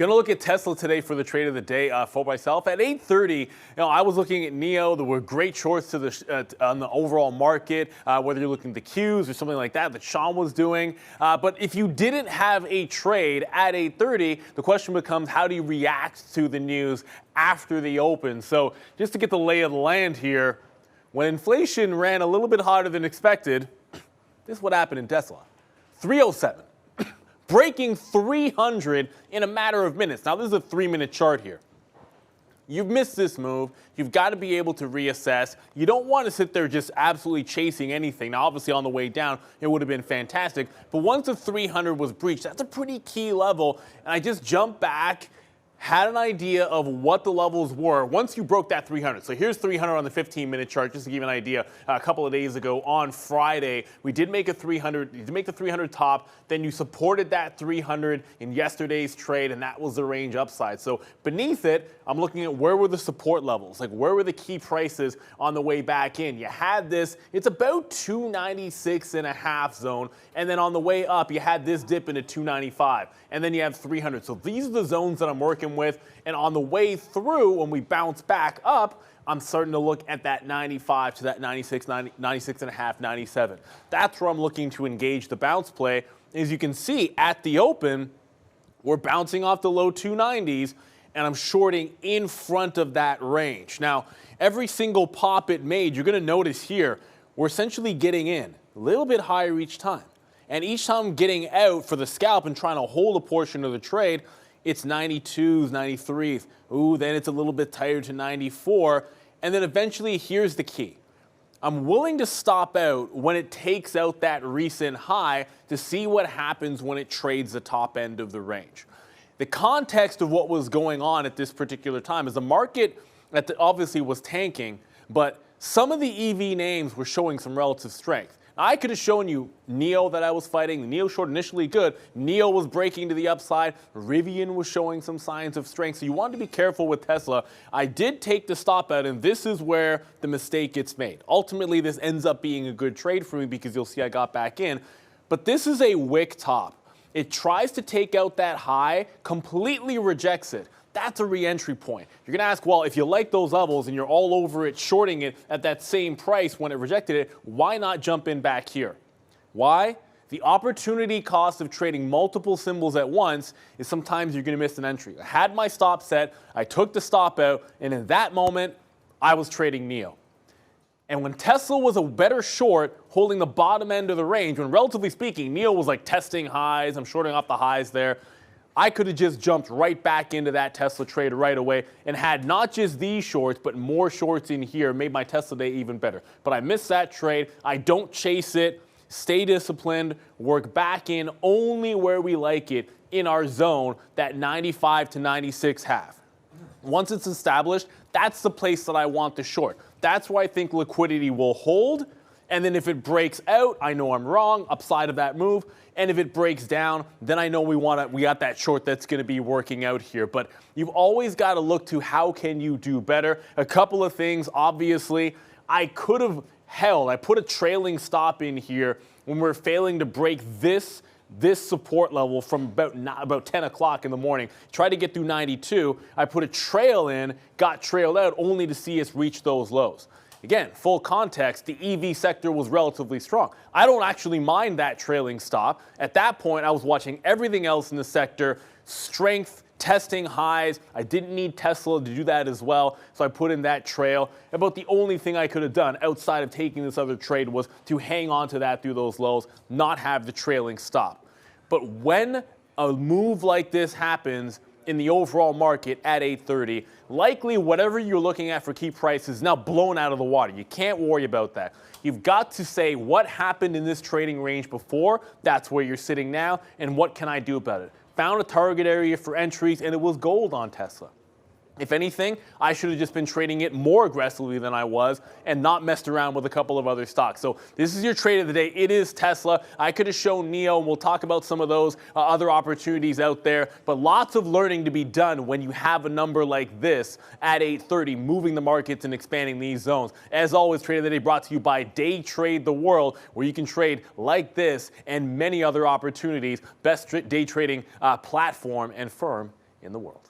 Gonna look at Tesla today for the trade of the day for myself. At 8:30, I was looking at NIO. There were great shorts to the on the overall market, whether you're looking at the Qs or something like that Sean was doing. But if you didn't have a trade at 8:30, the question becomes, how do you react to the news after the open? So just to get the lay of the land here, when inflation ran a little bit hotter than expected, this is what happened in Tesla. 307. Breaking 300 in a matter of minutes. Now, this is a 3-minute chart here. You've missed this move. You've got to be able to reassess. You don't want to sit there just absolutely chasing anything. Now, obviously, on the way down, it would have been fantastic. But once the 300 was breached, that's a pretty key level. And I just jumped back, had an idea of what the levels were once you broke that 300. So here's 300 on the 15-minute chart, just to give you an idea. A couple of days ago on Friday, we did make a 300. You did make the 300 top. Then you supported that 300 in yesterday's trade, and that was the range upside. So beneath it, I'm looking at where were the support levels, like where were the key prices on the way back in. You had this, it's about 296.5 zone, and then on the way up, you had this dip into 295, and then you have 300. So these are the zones that I'm working with, and on the way through, when we bounce back up, I'm starting to look at that 95 to that 96, 96.5, 97. That's where I'm looking to engage the bounce play. As you can see, at the open, we're bouncing off the low 290s, and I'm shorting in front of that range. Now, every single pop it made, you're going to notice here, we're essentially getting in a little bit higher each time. And each time I'm getting out for the scalp and trying to hold a portion of the trade, it's 92s, 93s. Ooh, then it's a little bit tighter to 94. And then eventually, here's the key. I'm willing to stop out when it takes out that recent high to see what happens when it trades the top end of the range. The context of what was going on at this particular time is the market obviously was tanking, but some of the EV names were showing some relative strength. Now, I could have shown you NIO that I was fighting. The NIO short initially good. NIO was breaking to the upside. Rivian was showing some signs of strength. So you want to be careful with Tesla. I did take the stop out, and this is where the mistake gets made. Ultimately, this ends up being a good trade for me because you'll see I got back in. But this is a wick top. It tries to take out that high, completely rejects it. That's a re-entry point. You're going to ask, well, if you like those levels and you're all over it, shorting it at that same price when it rejected it, why not jump in back here? Why? The opportunity cost of trading multiple symbols at once is sometimes you're going to miss an entry. I had my stop set, I took the stop out, and in that moment, I was trading NIO. And when Tesla was a better short, holding the bottom end of the range, when relatively speaking, NIO was like testing highs, I'm shorting off the highs there, I could have just jumped right back into that Tesla trade right away and had not just these shorts, but more shorts in here, made my Tesla day even better. But I missed that trade. I don't chase it. Stay disciplined. Work back in only where we like it in our zone, that 95 to 96 half. Once it's established, that's the place that I want to short. That's where I think liquidity will hold. And then if it breaks out, I know I'm wrong, upside of that move. And if it breaks down, then I know we got that short that's going to be working out here. But you've always got to look to how can you do better. A couple of things, obviously, I could have held. I put a trailing stop in here when we're failing to break this support level from about 10 o'clock in the morning. Tried to get through 92. I put a trail in, got trailed out only to see us reach those lows. Again, full context, the EV sector was relatively strong. I don't actually mind that trailing stop. At that point, I was watching everything else in the sector, strength, testing highs. I didn't need Tesla to do that as well, so I put in that trail. About the only thing I could have done outside of taking this other trade was to hang on to that through those lows, not have the trailing stop. But when a move like this happens in the overall market at 8:30, likely whatever you're looking at for key prices is now blown out of the water. You can't worry about that. You've got to say what happened in this trading range before, that's where you're sitting now, and what can I do about it? Found a target area for entries, and it was gold on Tesla. If anything, I should have just been trading it more aggressively than I was and not messed around with a couple of other stocks. So this is your trade of the day. It is Tesla. I could have shown NIO, and we'll talk about some of those other opportunities out there. But lots of learning to be done when you have a number like this at 8:30, moving the markets and expanding these zones. As always, Trade of the Day brought to you by Day Trade the World, where you can trade like this and many other opportunities. Best day trading platform and firm in the world.